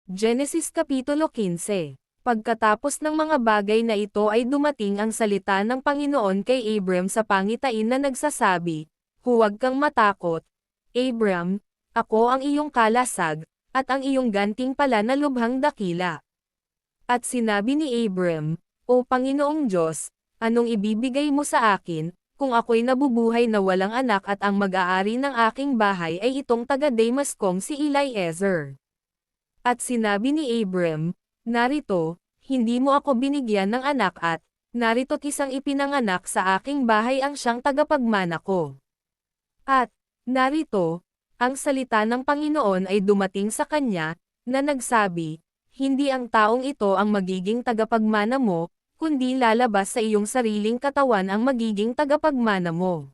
Genesis Kapitulo 15. Pagkatapos ng mga bagay na ito ay dumating ang salita ng Panginoon kay Abram sa pangitain na nagsasabi, "Huwag kang matakot, Abram, ako ang iyong kalasag, at ang iyong gantimpala na lubhang dakila." At sinabi ni Abram, "O Panginoong Diyos, anong ibibigay mo sa akin, kung ako'y nabubuhay na walang anak at ang mag-aari ng aking bahay ay itong taga-Damascong si Eliezer?" At sinabi ni Abram, "Narito, hindi mo ako binigyan ng anak at, narito't isang ipinanganak sa aking bahay ang siyang tagapagmana ko." At, narito, ang salita ng Panginoon ay dumating sa kanya, na nagsabi, "Hindi ang taong ito ang magiging tagapagmana mo, kundi lalabas sa iyong sariling katawan ang magiging tagapagmana mo."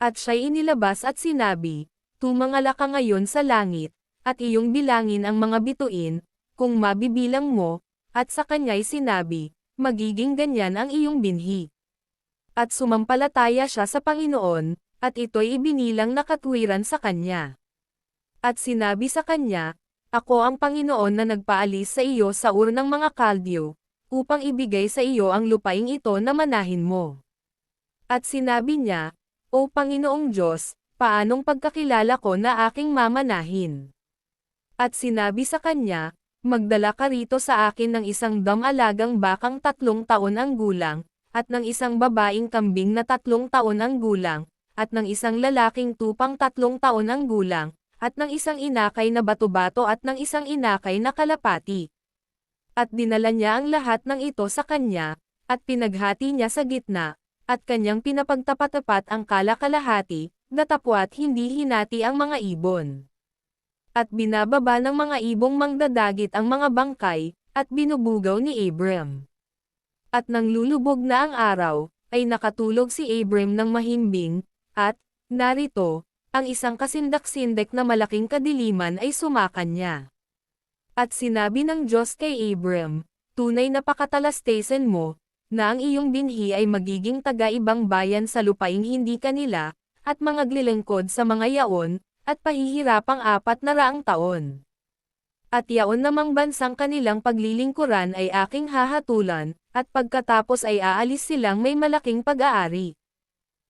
At siya'y inilabas at sinabi, "Tumangala ka ngayon sa langit, at iyong bilangin ang mga bituin, kung mabibilang mo," at sa kanya'y sinabi, "Magiging ganyan ang iyong binhi." At sumampalataya siya sa Panginoon, at ito'y ibinilang na katwiran sa kanya. At sinabi sa kanya, "Ako ang Panginoon na nagpaalis sa iyo sa Ur ng mga Kaldeo, upang ibigay sa iyo ang lupaing ito na manahin mo." At sinabi niya, "O Panginoong Diyos, paanong pagkakilala ko na aking mamanahin?" At sinabi sa kanya, "Magdala ka rito sa akin ng isang damalagang bakang 3 taon ang gulang, at ng isang babaeng kambing na 3 taon ang gulang, at ng isang lalaking tupang 3 taon ang gulang, at ng isang inakay na bato-bato at ng isang inakay na kalapati." At dinala niya ang lahat ng ito sa kanya, at pinaghati niya sa gitna, at kanyang pinapagtapat-tapat ang kalakalahati, datapwat hindi hinati ang mga ibon. At binababa ng mga ibong mangdadagit ang mga bangkay, at binubugaw ni Abram. At nang lulubog na ang araw, ay nakatulog si Abram ng mahimbing, at, narito, ang isang kasindak-sindek na malaking kadiliman ay sumakan niya. At sinabi ng Diyos kay Abram, "Tunay na pakatalastasan mo, na ang iyong binhi ay magiging taga-ibang bayan sa lupaing hindi kanila, at mangaglilingkod sa mga yaon, at pahihirapang 400 taon. At yaon namang bansang kanilang paglilingkuran ay aking hahatulan, at pagkatapos ay aalis silang may malaking pag-aari.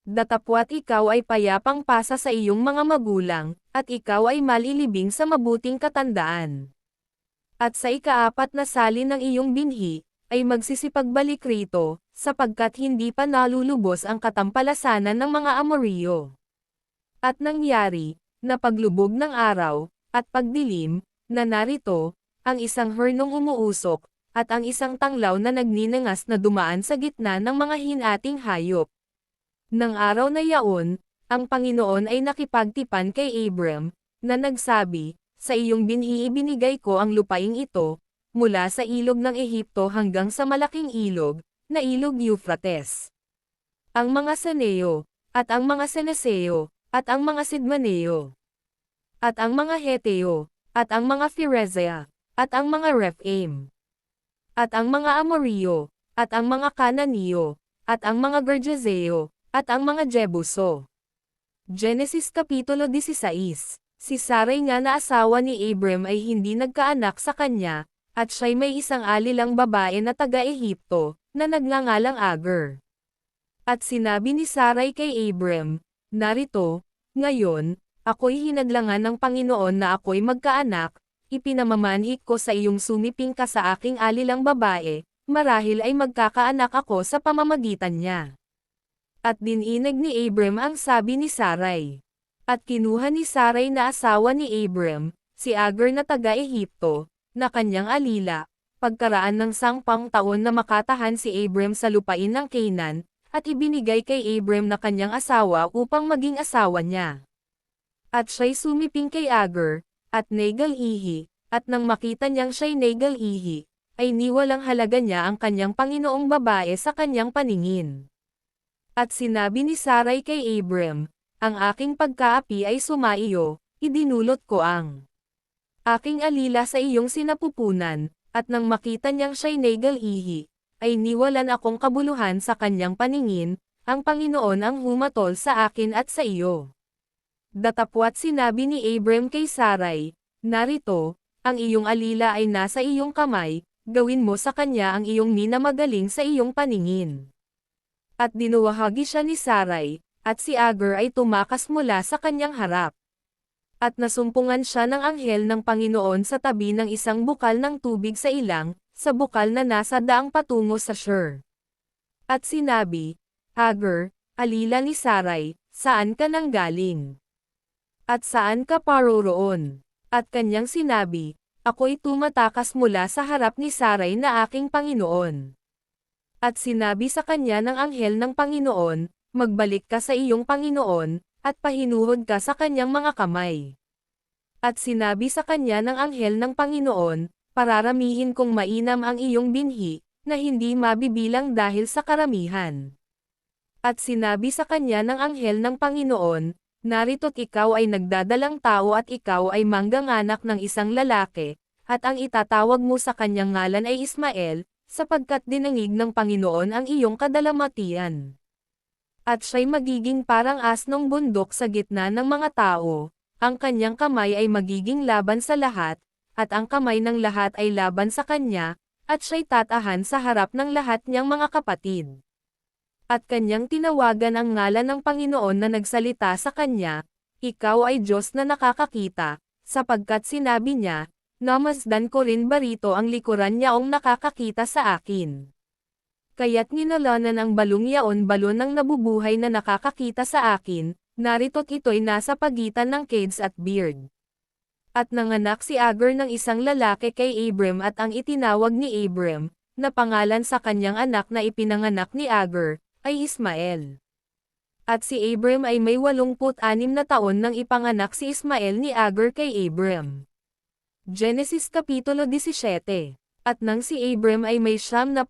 Datapwat ikaw ay payapang pasa sa iyong mga magulang, at ikaw ay malilibing sa mabuting katandaan. At sa ika-4 na salin ng iyong binhi, ay magsisipagbalik rito, sapagkat hindi pa nalulubos ang katampalasanan ng mga Amoreo." At nangyari, na paglubog ng araw, at pagdilim, na narito, ang isang hernong umuusok, at ang isang tanglaw na nagninangas na dumaan sa gitna ng mga hinating hayop. Nang araw na yaon, ang Panginoon ay nakipagtipan kay Abram, na nagsabi, "Sa iyong binhi ibinigay ko ang lupaing ito, mula sa ilog ng Ehipto hanggang sa malaking ilog, na ilog Euphrates. Ang mga Saneo, at ang mga Seneseo, at ang mga Sidmaneo, at ang mga Heteo, at ang mga Pherezea, at ang mga Rephaim, at ang mga Amoreo, at ang mga Kananeo, at ang mga Gergeseo, at ang mga Jebuso." Genesis Kapitulo 16. Si Sarai nga na asawa ni Abram ay hindi nagkaanak sa kanya, at siya'y may isang alilang babae na taga-Ehipto, na nagngangalang Agar. At sinabi ni Sarai kay Abram, "Narito, ngayon, ako'y hinadlangan ng Panginoon na ako'y magkaanak, ipinamamanhik ko sa iyong sumiping ka sa aking alilang babae, marahil ay magkakaanak ako sa pamamagitan niya." At dininag ni Abram ang sabi ni Sarai. At kinuha ni Sarai na asawa ni Abram, si Agar na taga-Ehipto, na kanyang alila, pagkaraan ng 10 taon na makatahan si Abram sa lupain ng Canaan, at ibinigay kay Abram na kanyang asawa upang maging asawa niya. At siya'y sumiping kay Agar, at nagal-ihi, at nang makita niyang siya'y nagal-ihi, ay niwalang halaga niya ang kanyang Panginoong babae sa kanyang paningin. At sinabi ni Sarai kay Abram, "Ang aking pagkaapi ay sumaiyo, idinulot ko ang aking alila sa iyong sinapupunan," at nang makita niyang siya'y nagal-ihi, ay niwalan akong kabuluhan sa kanyang paningin, ang Panginoon ang humatol sa akin at sa iyo. Datapwat sinabi ni Abram kay Sarai, "Narito, ang iyong alila ay nasa iyong kamay, gawin mo sa kanya ang iyong minamagaling sa iyong paningin. At dinuwahagi siya ni Sarai, at si Agar ay tumakas mula sa kanyang harap. At nasumpungan siya ng anghel ng Panginoon sa tabi ng isang bukal ng tubig sa ilang, sa bukal na nasa daang patungo sa Shur. At sinabi, Agar, alila ni Sarai, saan ka nanggaling? At saan ka paroroon? At kanyang sinabi, ako'y tumatakas mula sa harap ni Sarai na aking Panginoon. At sinabi sa kanya ng anghel ng Panginoon, magbalik ka sa iyong Panginoon, at pahinuhod ka sa kanyang mga kamay. At sinabi sa kanya ng anghel ng Panginoon, pararamihin kong mainam ang iyong binhi, na hindi mabibilang dahil sa karamihan. At sinabi sa kanya ng anghel ng Panginoon, narito't ikaw ay nagdadalang tao at ikaw ay mangganganak ng isang lalaki, at ang itatawag mo sa kanyang ngalan ay Ismael, sapagkat dinangig ng Panginoon ang iyong kadalamatian. At siya'y magiging parang asnong bundok sa gitna ng mga tao, ang kanyang kamay ay magiging laban sa lahat, at ang kamay ng lahat ay laban sa kanya, at siya'y tatahan sa harap ng lahat niyang mga kapatid. At kanyang tinawagan ang ngalan ng Panginoon na nagsalita sa kanya, ikaw ay Diyos na nakakakita, sapagkat sinabi niya, namasdan ko rin ba rito ang likuran niyaong nakakakita sa akin. Kaya't ninalanan ang balong yaon balon ng nabubuhay na nakakakita sa akin, narito't ito'y nasa pagitan ng Cades at Beard. At nanganak si Agar ng isang lalaki kay Abram at ang itinawag ni Abram, na pangalan sa kanyang anak na ipinanganak ni Agar, ay Ismael. At si Abram ay may 86 na taon nang ipanganak si Ismael ni Agar kay Abram. Genesis Kapitulo 17. At nang si Abram ay may 99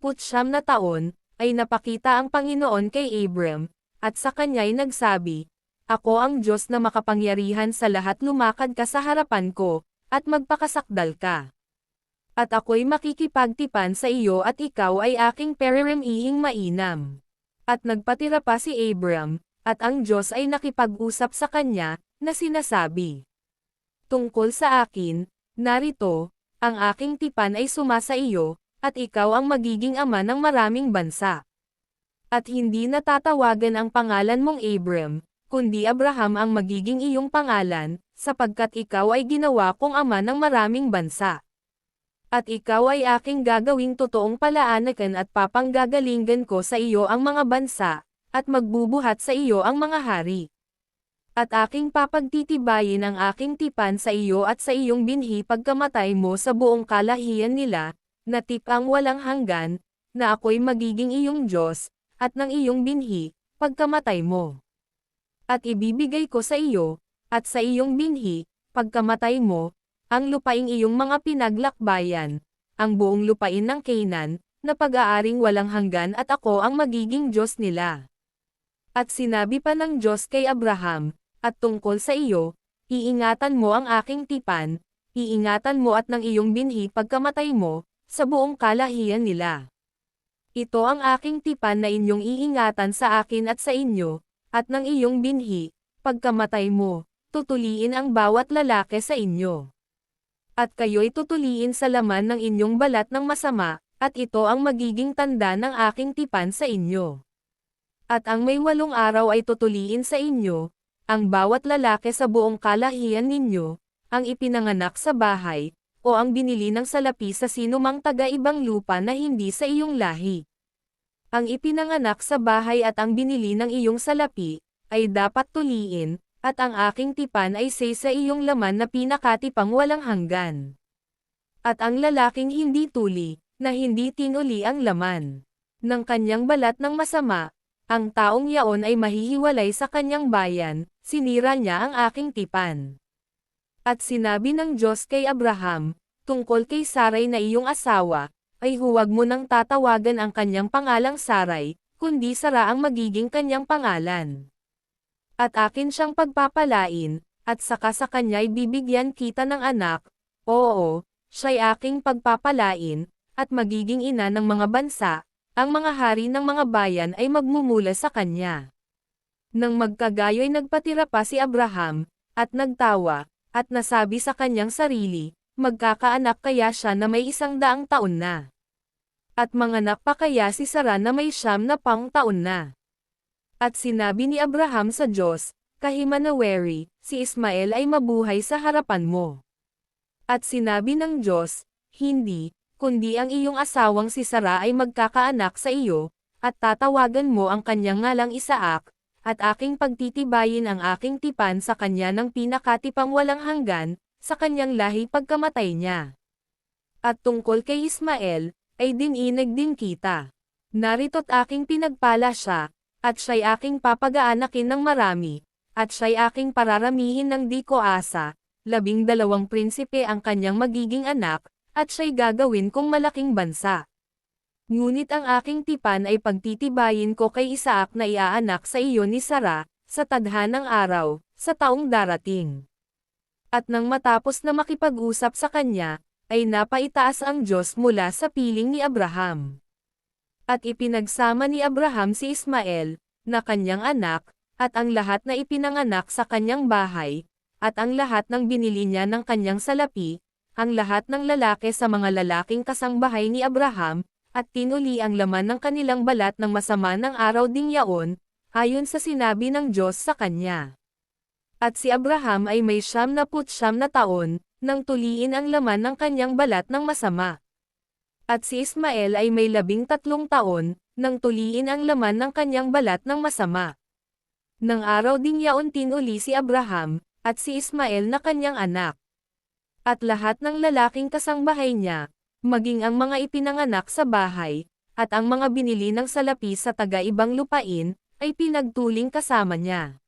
na taon, ay napakita ang Panginoon kay Abram, at sa kanya'y nagsabi, ako ang Diyos na makapangyarihan sa lahat, lumakad ka sa harapan ko, at magpakasakdal ka. At ako'y makikipagtipan sa iyo at ikaw ay aking pereremihing mainam. At nagpatira pa si Abram, at ang Diyos ay nakipag-usap sa kanya, na sinasabi, tungkol sa akin, narito, ang aking tipan ay sumasa iyo, at ikaw ang magiging ama ng maraming bansa. At hindi natatawagan ang pangalan mong Abram, kundi Abraham ang magiging iyong pangalan, sapagkat ikaw ay ginawa kong ama ng maraming bansa. At ikaw ay aking gagawing totoong palaanakan at papanggagalingan ko sa iyo ang mga bansa, at magbubuhat sa iyo ang mga hari. At aking papagtitibayin ang aking tipan sa iyo at sa iyong binhi pagkamatay mo sa buong kalahian nila, na tipang walang hanggan, na ako'y magiging iyong Diyos, at ng iyong binhi, pagkamatay mo. At ibibigay ko sa iyo, at sa iyong binhi, pagkamatay mo, ang lupaing iyong mga pinaglakbayan, ang buong lupain ng Canaan, na pag-aaring walang hanggan at ako ang magiging Diyos nila. At sinabi pa ng Diyos kay Abraham, at tungkol sa iyo, iingatan mo ang aking tipan, iingatan mo at ng iyong binhi pagkamatay mo, sa buong kalahian nila. Ito ang aking tipan na inyong iingatan sa akin at sa inyo, at ng iyong binhi, pagkamatay mo, tutuliin ang bawat lalaki sa inyo. At kayo'y tutuliin sa laman ng inyong balat ng masama, at ito ang magiging tanda ng aking tipan sa inyo. At ang may 8 araw ay tutuliin sa inyo, ang bawat lalaki sa buong kalahian ninyo, ang ipinanganak sa bahay, o ang binili ng salapi sa sinumang taga-ibang lupa na hindi sa iyong lahi. Ang ipinanganak sa bahay at ang binili ng iyong salapi, ay dapat tuliin, at ang aking tipan ay sa iyong laman na pinakatipang walang hanggan. At ang lalaking hindi tuli, na hindi tinuli ang laman ng kanyang balat ng masama, ang taong yaon ay mahihiwalay sa kanyang bayan, sinira niya ang aking tipan. At sinabi ng Diyos kay Abraham, tungkol kay Sarai na iyong asawa, ay huwag mo nang tatawagan ang kanyang pangalang Sarai, kundi Sara ang magiging kanyang pangalan. At akin siyang pagpapalain, at saka sa kanya'y bibigyan kita ng anak, oo, siya'y aking pagpapalain, at magiging ina ng mga bansa, ang mga hari ng mga bayan ay magmumula sa kanya. Nang magkagayo'y nagpatira pa si Abraham, at nagtawa, at nasabi sa kanyang sarili, magkakaanak kaya siya na may 100 taon na. At manganak pa kaya si Sarah na may 90 taon na. At sinabi ni Abraham sa Diyos, Kahimanaweri, si Ismael ay mabuhay sa harapan mo. At sinabi ng Diyos, hindi, kundi ang iyong asawang si Sarah ay magkakaanak sa iyo, at tatawagan mo ang kanyang ngalang Isaac, at aking pagtitibayin ang aking tipan sa kanya ng pinakatipang walang hanggan, sa kanyang lahi pagkamatay niya. At tungkol kay Ismael, ay dininag din kita. Narito't aking pinagpala siya, at siya'y aking papag-aanakin ng marami, at siya'y aking pararamihin ng di ko asa, 12 prinsipe ang kanyang magiging anak, at siya'y gagawin kong malaking bansa. Ngunit ang aking tipan ay pagtitibayin ko kay Isaac na iaanak sa iyo ni Sarah, sa tadhanang araw, sa taong darating. At nang matapos na makipag-usap sa kanya, ay napaitaas ang Diyos mula sa piling ni Abraham. At ipinagsama ni Abraham si Ismael, na kanyang anak, at ang lahat na ipinanganak sa kanyang bahay, at ang lahat ng binili niya ng kanyang salapi, ang lahat ng lalaki sa mga lalaking kasangbahay ni Abraham, at tinuli ang laman ng kanilang balat ng masama ng araw ding yaon, ayon sa sinabi ng Diyos sa kanya. At si Abraham ay may 99 na taon, nang tuliin ang laman ng kanyang balat ng masama. At si Ismael ay may 13 taon, nang tuliin ang laman ng kanyang balat ng masama. Nang araw ding yaon tinuli si Abraham, at si Ismael na kanyang anak. At lahat ng lalaking kasangbahay niya, maging ang mga ipinanganak sa bahay, at ang mga binili ng salapi sa taga-ibang lupain, ay pinagtuling kasama niya.